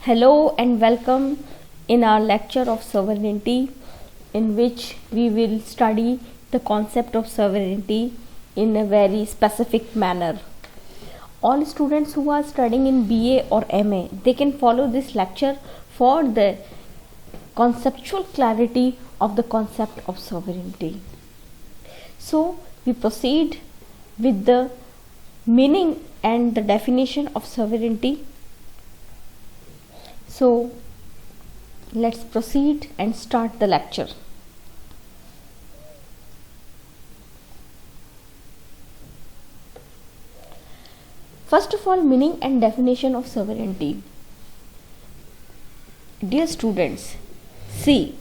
Hello and welcome in our lecture of sovereignty, in which we will study the concept of sovereignty in a very specific manner. All students who are studying in BA or MA, they can follow this lecture for the conceptual clarity of the concept of sovereignty. So we proceed with the meaning and the definition of sovereignty. So let's proceed and start the lecture. First of all, meaning and definition of sovereignty. Dear students, see,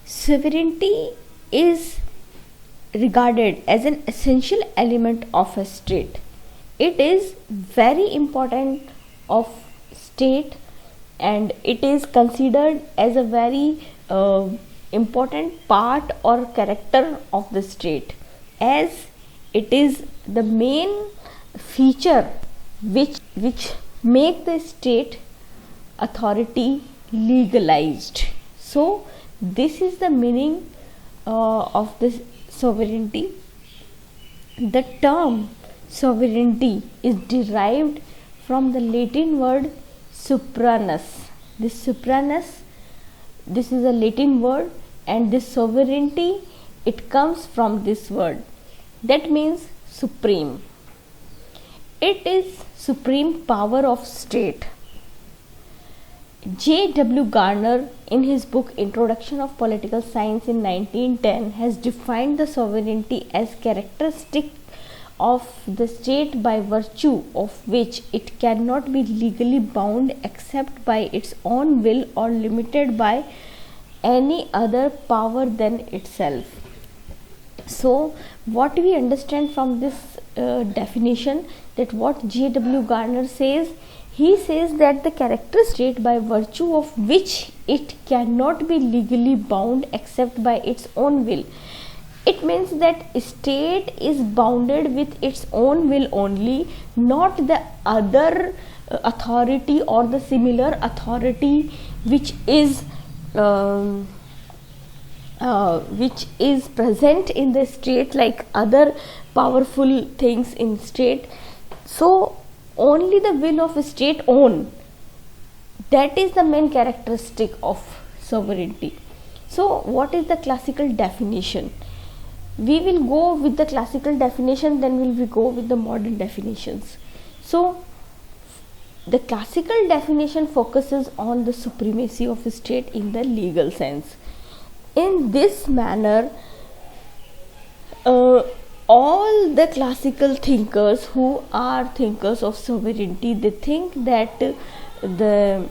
sovereignty is regarded as an essential element of a state. It is very important of state, and it is considered as a very important part or character of the state, as it is the main feature which make the state authority legalized. So this is the meaning of this sovereignty. The term sovereignty is derived from the Latin word supranus. This is a Latin word, and this sovereignty, it comes from this word, that means supreme. It is supreme power of state. J.W. Garner, in his book Introduction of Political Science in 1910, has defined the sovereignty as characteristic of the state by virtue of which it cannot be legally bound except by its own will or limited by any other power than itself. So what we understand from this definition, that what J.W. Garner says, he says that the characteristic state by virtue of which it cannot be legally bound except by its own will. It means that state is bounded with its own will only, not the other authority or the similar authority which is present in the state, like other powerful things in state. So only the will of a state own, that is the main characteristic of sovereignty. So what is the classical definition? We will go with the classical definition, then we will go with the modern definitions. So the classical definition focuses on the supremacy of a state in the legal sense. In this manner, all the classical thinkers who are thinkers of sovereignty, they think that the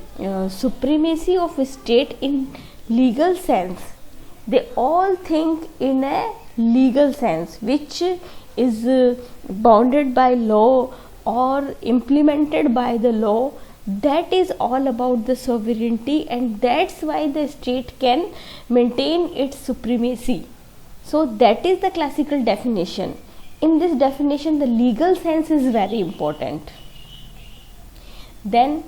supremacy of a state in legal sense, they all think in a legal sense which is bounded by law or implemented by the law. That is all about the sovereignty, and that's why the state can maintain its supremacy. So that is the classical definition. In this definition, the legal sense is very important. Then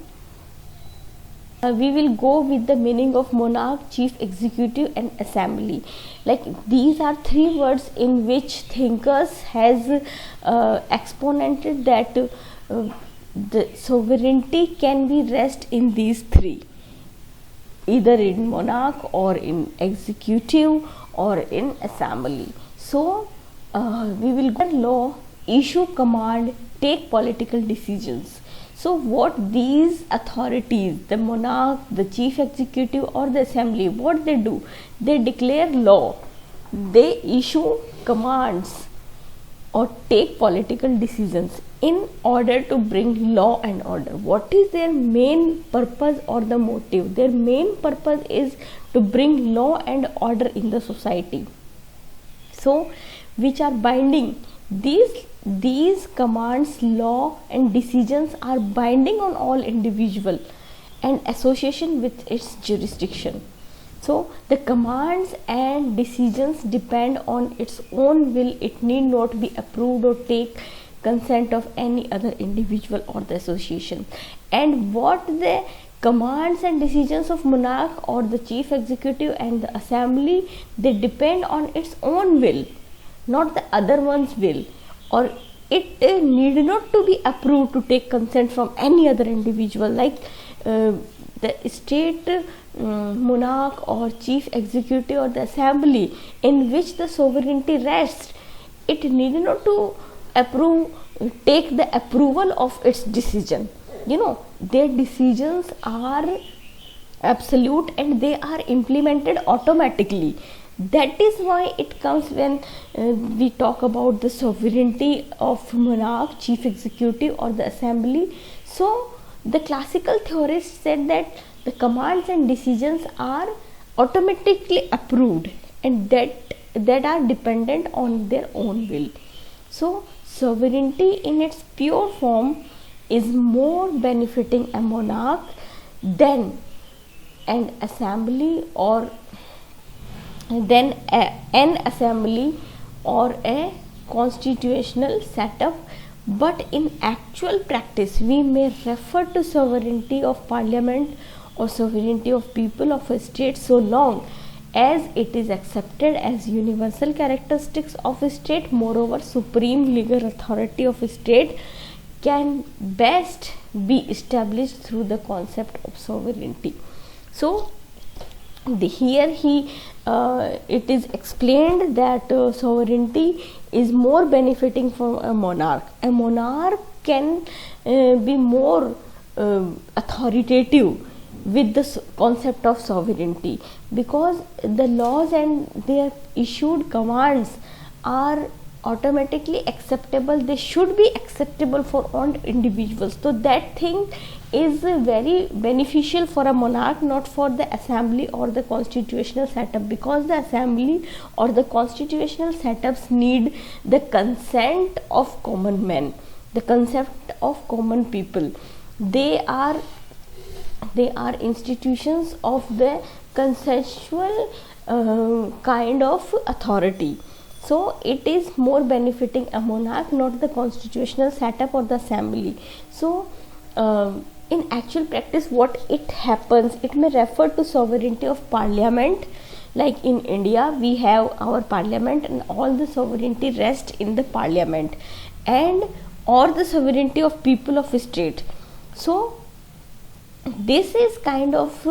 we will go with the meaning of monarch, chief executive and assembly. Like these are three words in which thinkers has exponented that the sovereignty can be rest in these three, either in monarch or in executive or in assembly. So we will go law, issue command, take political decisions. So what these authorities, the monarch, the chief executive or the assembly, what they do, they declare law, they issue commands or take political decisions in order to bring law and order. What is their main purpose or the motive? Their main purpose is to bring law and order in the society, so which are binding. These commands, law and decisions are binding on all individual and association with its jurisdiction. So the commands and decisions depend on its own will. It need not be approved or take consent of any other individual or the association. And what the commands and decisions of monarch or the chief executive and the assembly, they depend on its own will, not the other one's will, or it need not to be approved to take consent from any other individual, like the state monarch or chief executive or the assembly in which the sovereignty rests, it need not to take the approval of its decision. Their decisions are absolute and they are implemented automatically. That is why it comes when we talk about the sovereignty of monarch, chief executive or the assembly. So the classical theorists said that the commands and decisions are automatically approved and that are dependent on their own will. So sovereignty in its pure form is more benefiting a monarch than an assembly or an assembly or a constitutional setup. But in actual practice, we may refer to sovereignty of parliament or sovereignty of people of a state so long as it is accepted as universal characteristics of a state. Moreover, supreme legal authority of a state can best be established through the concept of sovereignty. So here it is explained that sovereignty is more benefiting from a monarch. A monarch can be more authoritative with the concept of sovereignty, because the laws and their issued commands are automatically acceptable. They should be acceptable for all individuals. So that thing is very beneficial for a monarch, not for the assembly or the constitutional setup, because the assembly or the constitutional setups need the consent of common men, the consent of common people. They are institutions of the consensual kind of authority. So it is more benefiting a monarch, not the constitutional setup or the assembly. So in actual practice, what it happens, it may refer to sovereignty of parliament. Like in India, we have our parliament and all the sovereignty rests in the parliament, and or the sovereignty of people of a state. So this is kind of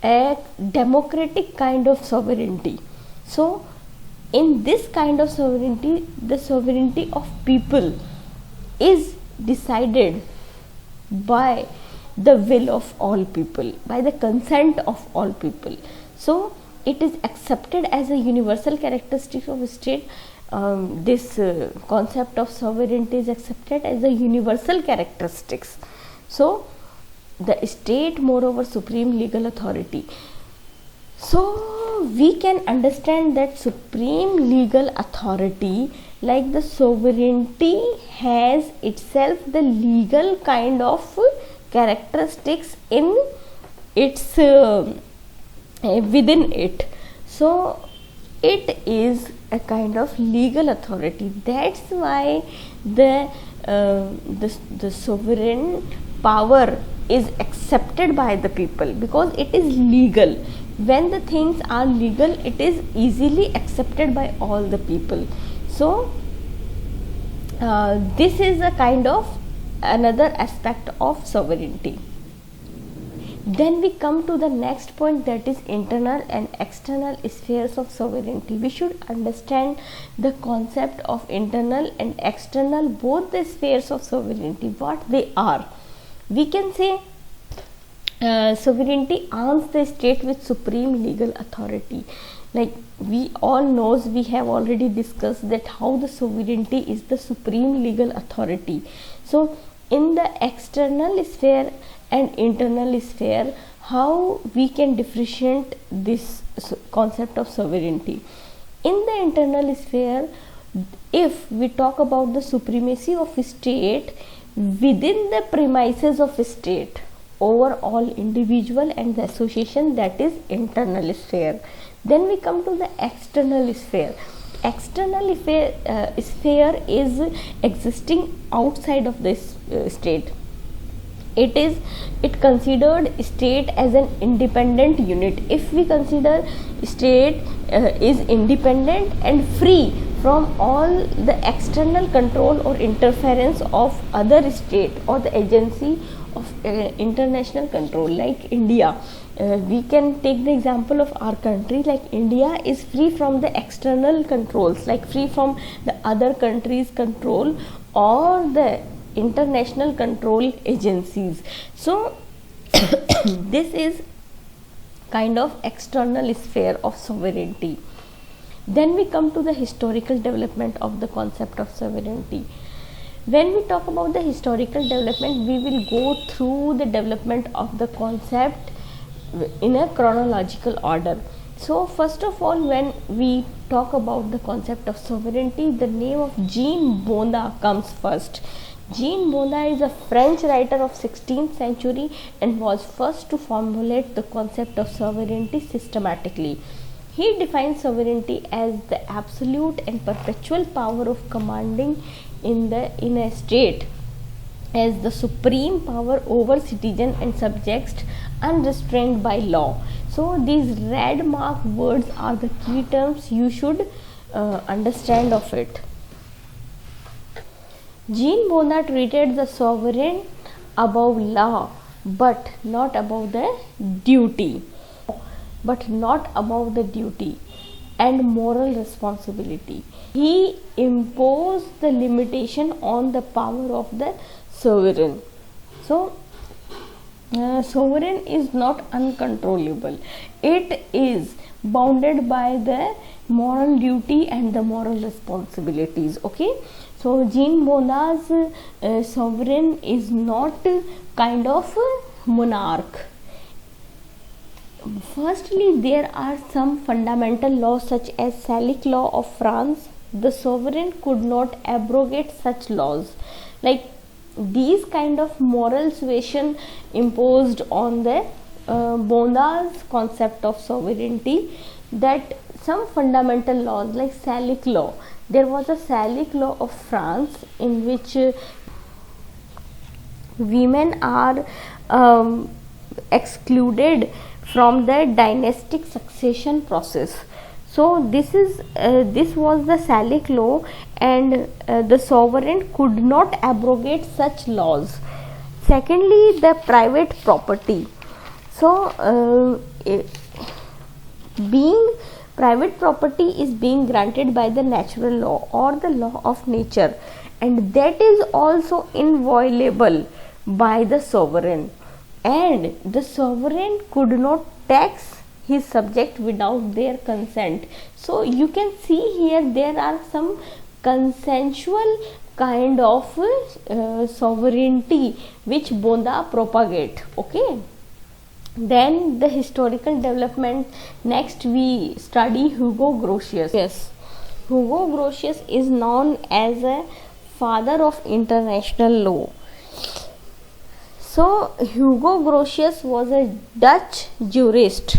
a democratic kind of sovereignty. So in this kind of sovereignty, the sovereignty of people is decided by the will of all people, by the consent of all people. So it is accepted as a universal characteristic of a state. This concept of sovereignty is accepted as a universal characteristics. So the state, moreover, supreme legal authority. So we can understand that supreme legal authority, like the sovereignty, has itself the legal kind of characteristics in its within it. So it is a kind of legal authority. That's why the sovereign power is accepted by the people, because it is legal. When the things are legal, it is easily accepted by all the people. So this is a kind of another aspect of sovereignty. Then we come to the next point, that is internal and external spheres of sovereignty. We should understand the concept of internal and external, both the spheres of sovereignty, what they are. We can say sovereignty arms the state with supreme legal authority. Like we all knows, we have already discussed that how the sovereignty is the supreme legal authority. So in the external sphere and internal sphere, how we can differentiate this concept of sovereignty. In the internal sphere, if we talk about the supremacy of a state within the premises of a state over all individual and the association, that is internal sphere. Then we come to the external sphere. External sphere is existing outside of this state. it considered state as an independent unit. If we consider state is independent and free from all the external control or interference of other state or the agency of international control, like India. We can take the example of our country, like India is free from the external controls, like free from the other countries' control or the international control agencies. So this is kind of external sphere of sovereignty. Then we come to the historical development of the concept of sovereignty. When we talk about the historical development, we will go through the development of the concept in a chronological order. So first of all, when we talk about the concept of sovereignty, the name of Jean Bonda comes first. Jean Bonda is a French writer of 16th century and was first to formulate the concept of sovereignty systematically. He defines sovereignty as the absolute and perpetual power of commanding in a state as the supreme power over citizen and subjects unrestrained by law. So these red mark words are the key terms you should understand of it. Jean Bonda treated the sovereign above law, but not above the duty, and moral responsibility. He imposed the limitation on the power of the sovereign. So sovereign is not uncontrollable. It is bounded by the moral duty and the moral responsibilities. Okay. So Jean Bonda's sovereign is not kind of monarch. Firstly, there are some fundamental laws such as Salic law of France. The sovereign could not abrogate such laws. Like these kind of moral suasion imposed on the Bonda's concept of sovereignty, that some fundamental laws like Salic law. There was a Salic law of France in which women are excluded from the dynastic succession process. So this was the Salic law, and the sovereign could not abrogate such laws. Secondly, the private property. So being private property is being granted by the natural law or the law of nature, and that is also inviolable by the sovereign, and the sovereign could not tax his subject without their consent. So you can see here there are some consensual kind of sovereignty which Bonda propagate. Okay. Then the historical development. Next we study Hugo Grotius. Yes, Hugo Grotius is known as a father of international law. So Hugo Grotius was a Dutch jurist,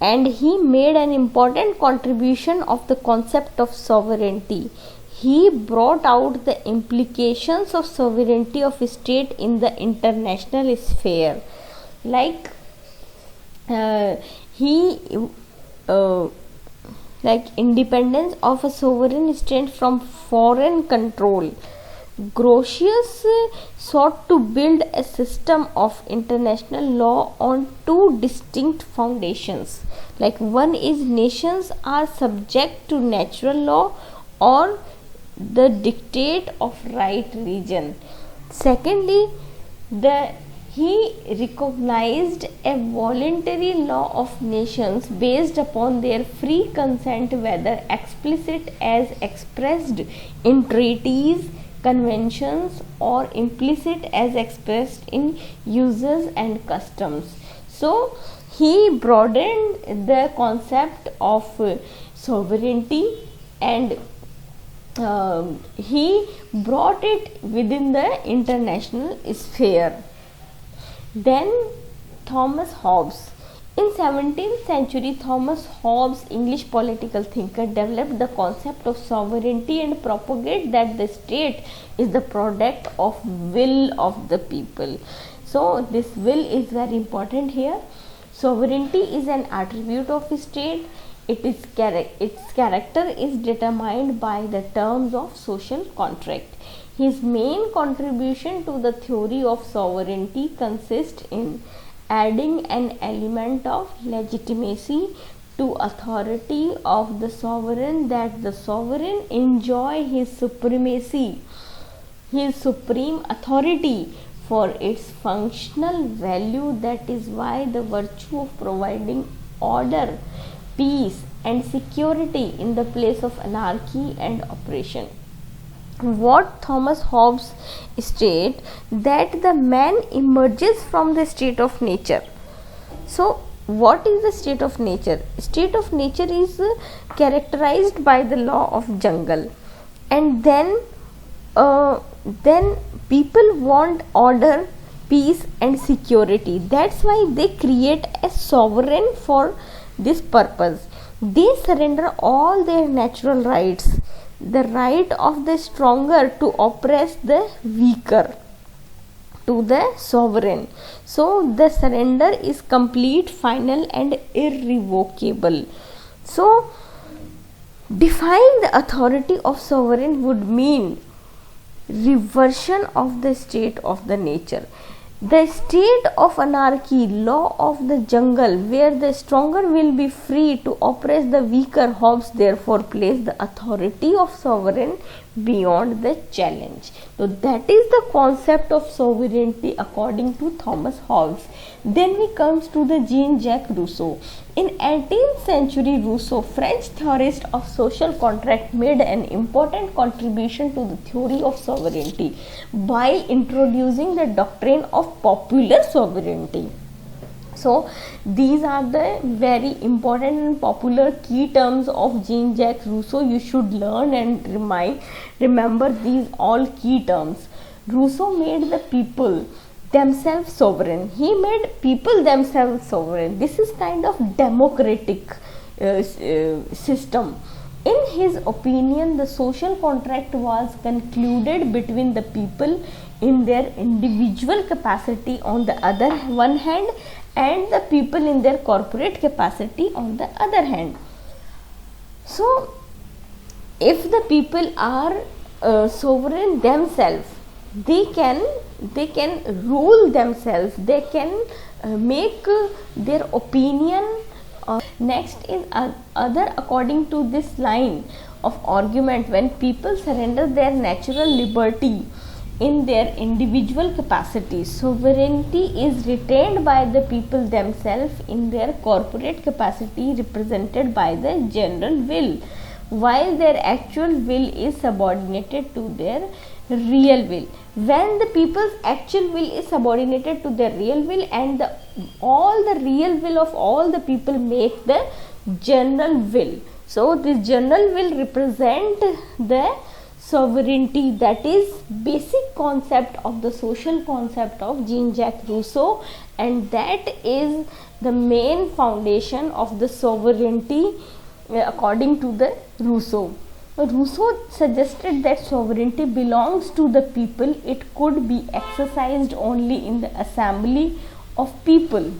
and he made an important contribution of the concept of sovereignty. He brought out the implications of sovereignty of a state in the international sphere. Like like independence of a sovereign state from foreign control. Grotius sought to build a system of international law on two distinct foundations. Like one is nations are subject to natural law or the dictate of right religion. Secondly, he recognized a voluntary law of nations based upon their free consent, whether explicit as expressed in treaties, conventions, or implicit as expressed in uses and customs. So he broadened the concept of sovereignty, and he brought it within the international sphere. Then Thomas Hobbes. In 17th century, Thomas Hobbes, English political thinker, developed the concept of sovereignty and propagated that the state is the product of will of the people. So this will is very important here. Sovereignty is an attribute of a state. Its character is determined by the terms of social contract. His main contribution to the theory of sovereignty consists in adding an element of legitimacy to authority of the sovereign, that the sovereign enjoy his supremacy, his supreme authority for its functional value. That is why the virtue of providing order, peace and security in the place of anarchy and oppression. What Thomas Hobbes states, that the man emerges from the state of nature. So what is the state of nature? State of nature is characterized by the law of jungle, and then people want order, peace and security. That's why they create a sovereign for this purpose. They surrender all their natural rights, the right of the stronger to oppress the weaker, to the sovereign. So the surrender is complete, final and irrevocable. So defying the authority of sovereign would mean reversion of the state of the nature, the state of anarchy, law of the jungle, where the stronger will be free to oppress the weaker. Hobbes therefore placed the authority of sovereign beyond the challenge. So that is the concept of sovereignty according to Thomas Hobbes. Then we comes to the Jean-Jacques Rousseau. In 18th century, Rousseau, French theorist of social contract, made an important contribution to the theory of sovereignty by introducing the doctrine of popular sovereignty. So these are the very important and popular key terms of Jean-Jacques Rousseau. You should learn and remember these all key terms. Rousseau made the people themselves sovereign. He made people themselves sovereign. This is kind of democratic system. In his opinion, the social contract was concluded between the people in their individual capacity on the other one hand, and the people in their corporate capacity on the other hand. So if the people are sovereign themselves, they can rule themselves, they can make their opinion. Next is other. According to this line of argument, when people surrender their natural liberty in their individual capacity, sovereignty is retained by the people themselves in their corporate capacity, represented by the general will, while their actual will is subordinated to their real will. When the people's actual will is subordinated to their real will, and all the real will of all the people make the general will. So this general will represent the sovereignty. That is basic concept of the social concept of Jean-Jacques Rousseau, and that is the main foundation of the sovereignty according to the Rousseau. Rousseau suggested that sovereignty belongs to the people. It could be exercised only in the assembly of people.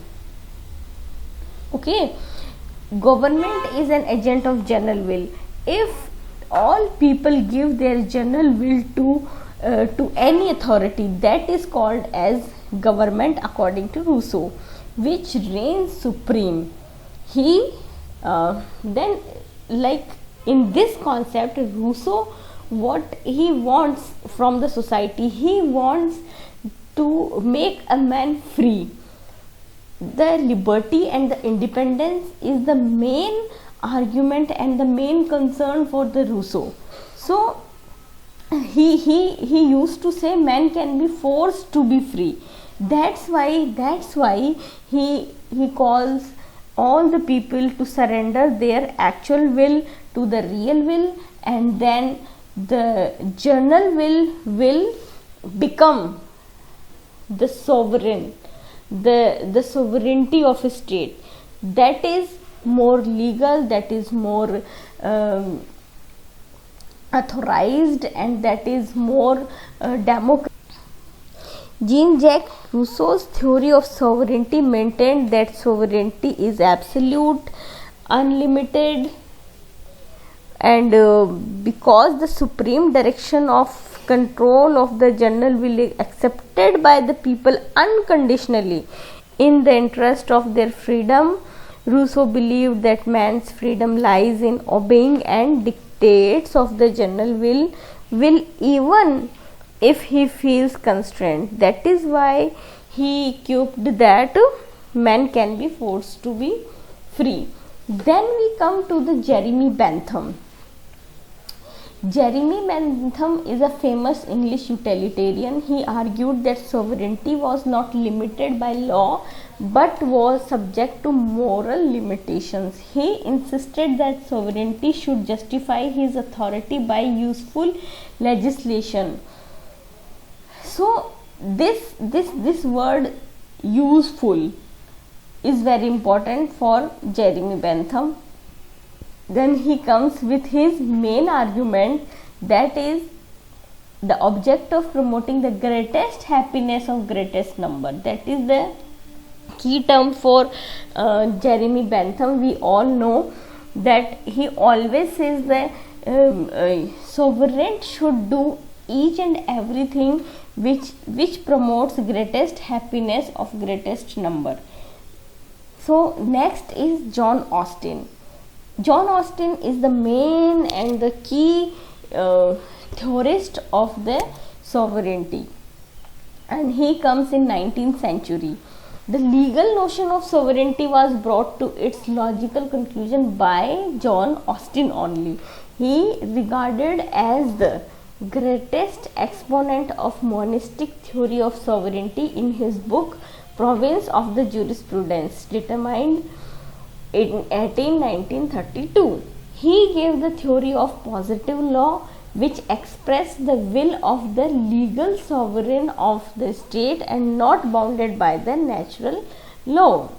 Okay, government is an agent of general will. If all people give their general will to any authority, that is called as government according to Rousseau, which reigns supreme. He then, like in this concept, Rousseau, what he wants from the society, he wants to make a man free. The liberty and the independence is the main argument and the main concern for the Rousseau. So he used to say man can be forced to be free. That's why he calls all the people to surrender their actual will to the real will, and then the general will become the sovereign, the sovereignty of a state. That is more legal, that is more authorized, and that is more democratic. Jean-Jacques Rousseau's theory of sovereignty maintained that sovereignty is absolute, unlimited, and because the supreme direction of control of the general will is accepted by the people unconditionally in the interest of their freedom. Rousseau believed that man's freedom lies in obeying and dictates of the general will even if he feels constrained. That is why he quipped that man can be forced to be free. Then we come to the Jeremy Bentham. Jeremy Bentham is a famous English utilitarian. He argued that sovereignty was not limited by law but was subject to moral limitations. He insisted that sovereignty should justify his authority by useful legislation. So this word useful is very important for Jeremy Bentham. Then he comes with his main argument, that is the object of promoting the greatest happiness of greatest number. That is the key term for Jeremy Bentham. We all know that he always says that sovereign should do each and everything which promotes greatest happiness of greatest number. So next is John Austin. John Austin is the main and the key theorist of the sovereignty, and he comes in 19th century. The legal notion of sovereignty was brought to its logical conclusion by John Austin only. He regarded as the greatest exponent of monistic theory of sovereignty in his book Province of the Jurisprudence, determined in 1932. He gave the theory of positive law, which expressed the will of the legal sovereign of the state and not bounded by the natural law.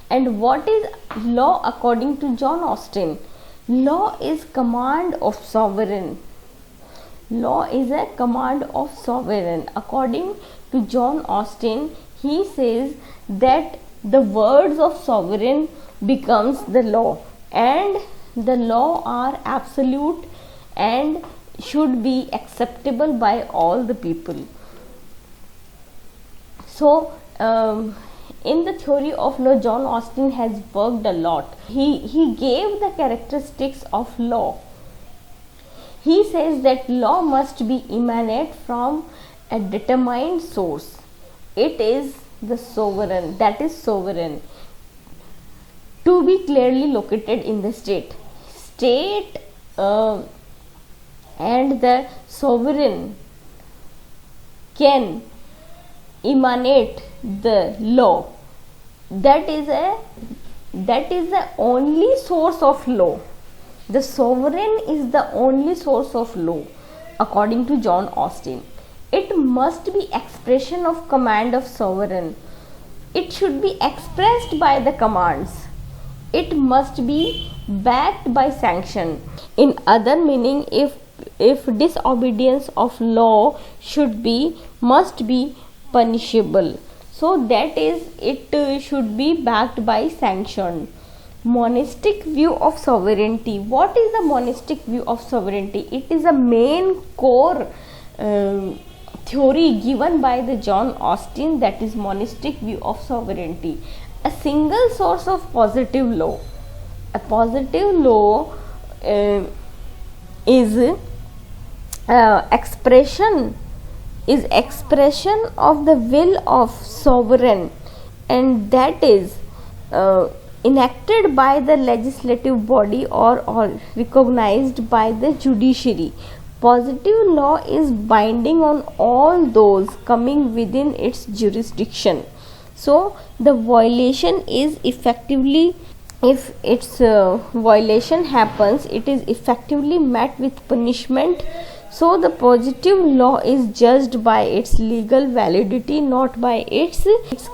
And what is law according to John Austin? Law is command of sovereign. Law is a command of sovereign. According to John Austin, he says that the words of sovereign becomes the law, and the law are absolute and should be acceptable by all the people. So in the theory of law, John Austin has worked a lot. He gave the characteristics of law. He says that law must be emanate from a determined source. It is the sovereign, that is sovereign, to be clearly located in the state. State and the sovereign can emanate the law. That is the only source of law. The sovereign is the only source of law according to John Austin. It must be expression of command of sovereign. It should be expressed by the commands. It must be backed by sanction. In other meaning, if disobedience of law must be punishable. So that is, it should be backed by sanction. Monistic view of sovereignty. What is the monistic view of sovereignty? It is a main core theory given by the John Austin, that is monistic view of sovereignty. A single source of positive law. A positive law is expression of the will of sovereign, and that is enacted by the legislative body or recognized by the judiciary. Positive law is binding on all those coming within its jurisdiction. So the violation is effectively, if its violation happens, it is effectively met with punishment. So the positive law is judged by its legal validity, not by its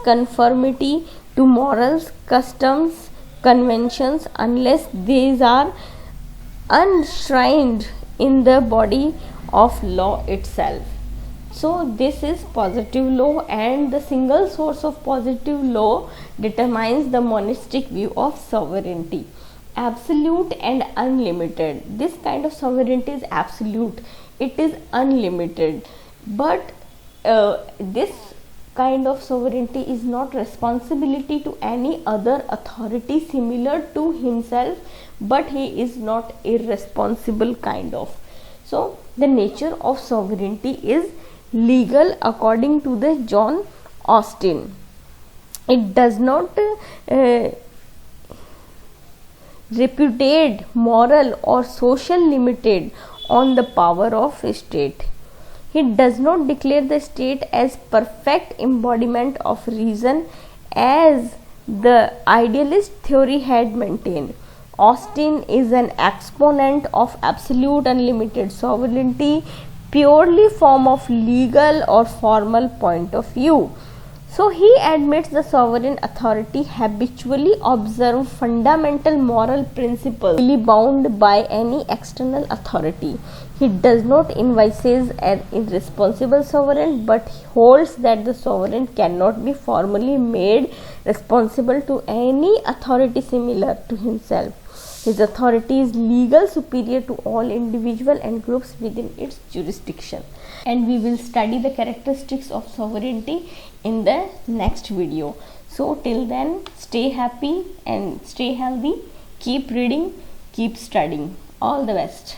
conformity to morals, customs, conventions, unless these are enshrined in the body of law itself. So this is positive law, and the single source of positive law determines the monistic view of sovereignty. Absolute and unlimited. This kind of sovereignty is absolute, it is unlimited, but this kind of sovereignty is not responsibility to any other authority similar to himself, but he is not irresponsible kind of. So the nature of sovereignty is legal according to the John Austin. It does not reputed moral or social limited on the power of state. It does not declare the state as perfect embodiment of reason as the idealist theory had maintained. Austin is an exponent of absolute unlimited sovereignty, purely form of legal or formal point of view. So he admits the sovereign authority habitually observe fundamental moral principles really bound by any external authority. He does not envisages an irresponsible sovereign, but holds that the sovereign cannot be formally made responsible to any authority similar to himself. His authority is legal superior to all individual and groups within its jurisdiction. And we will study the characteristics of sovereignty in the next video. So till then, stay happy and stay healthy. Keep reading, keep studying. All the best.